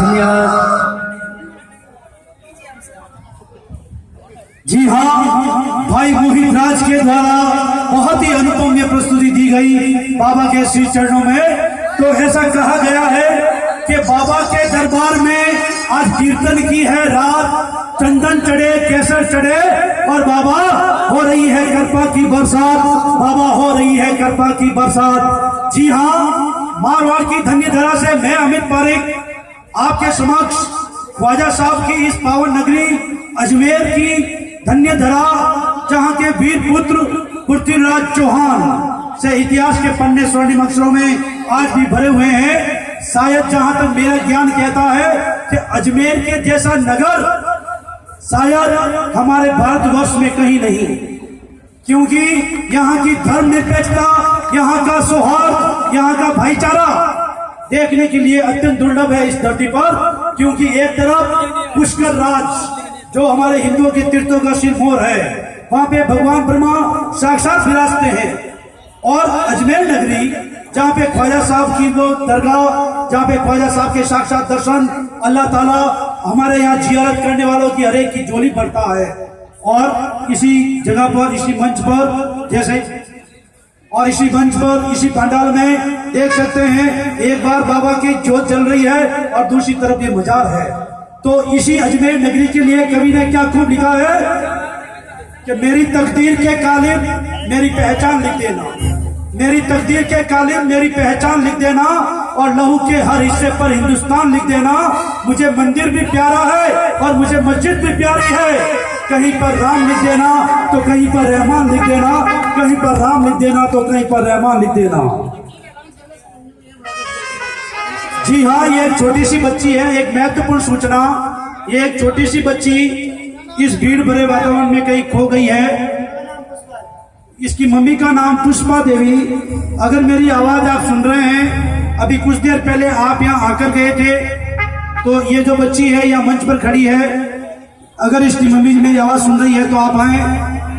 धन्यवाद। जी हाँ, भाई मोहित राज के द्वारा बहुत ही अनुपम प्रस्तुति दी गई बाबा के श्री चरणों में। तो ऐसा कहा गया है कि बाबा के दरबार में आज कीर्तन की है रात, चंदन चढ़े केसर चढ़े और बाबा हो रही है कृपा की बरसात, बाबा हो रही है कृपा की बरसात। जी हाँ, मारवाड़ की धन्य धरा से मैं अमित पारेख आपके समक्ष ख्वाजा साहब की इस पावन नगरी अजमेर की धन्य धरा, जहाँ के वीर पुत्र पृथ्वीराज चौहान से इतिहास के पन्ने स्वर्णिम अक्षरों में आज भी भरे हुए हैं। शायद जहाँ तक मेरा ज्ञान कहता है कि अजमेर के जैसा नगर शायद हमारे भारतवर्ष में कहीं नहीं, क्योंकि यहाँ की धर्मनिरपेक्षता, यहाँ का सौहार्द, यहाँ का भाईचारा देखने के लिए अत्यंत दुर्लभ है इस धरती पर। क्योंकि एक तरफ पुष्कर राज जो हमारे हिंदुओं के तीर्थों का सिरमौर है, वहां पे भगवान ब्रह्मा साक्षात विराजते हैं, और अजमेर नगरी जहाँ पे ख्वाजा साहब की वो दरगाह, जहाँ पे ख्वाजा साहब के साक्षात दर्शन अल्लाह ताला हमारे यहाँ जियारत करने वालों की हर एक की झोली भरता है। और इसी जगह पर, इसी मंच पर जैसे, और इसी मंच पर, इसी पंडाल में देख सकते हैं एक बार बाबा की जोत जल रही है और दूसरी तरफ ये मजार है। तो इसी अजमेर नगरी के लिए कवि ने क्या खूब लिखा है कि मेरी तकदीर के कालिम मेरी पहचान लिख देना, मेरी तकदीर के कालिम मेरी पहचान लिख देना, और लहू के हर हिस्से पर हिंदुस्तान लिख देना। मुझे मंदिर भी प्यारा है और मुझे मस्जिद भी प्यारी है, कहीं पर राम लिख देना तो कहीं पर रहमान लिख देना, कहीं पर राम लिख देना तो कहीं पर रहमान लिख देना। जी हाँ, ये एक छोटी सी बच्ची है, एक महत्वपूर्ण सूचना, ये एक छोटी सी बच्ची इस भीड़ भरे वातावरण में कहीं खो गई है। इसकी मम्मी का नाम पुष्पा देवी। अगर मेरी आवाज आप सुन रहे हैं, अभी कुछ देर पहले आप यहाँ आकर गए थे, तो ये जो बच्ची है यहाँ मंच पर खड़ी है, अगर इसकी मम्मी मेरी आवाज सुन रही है तो आप आए।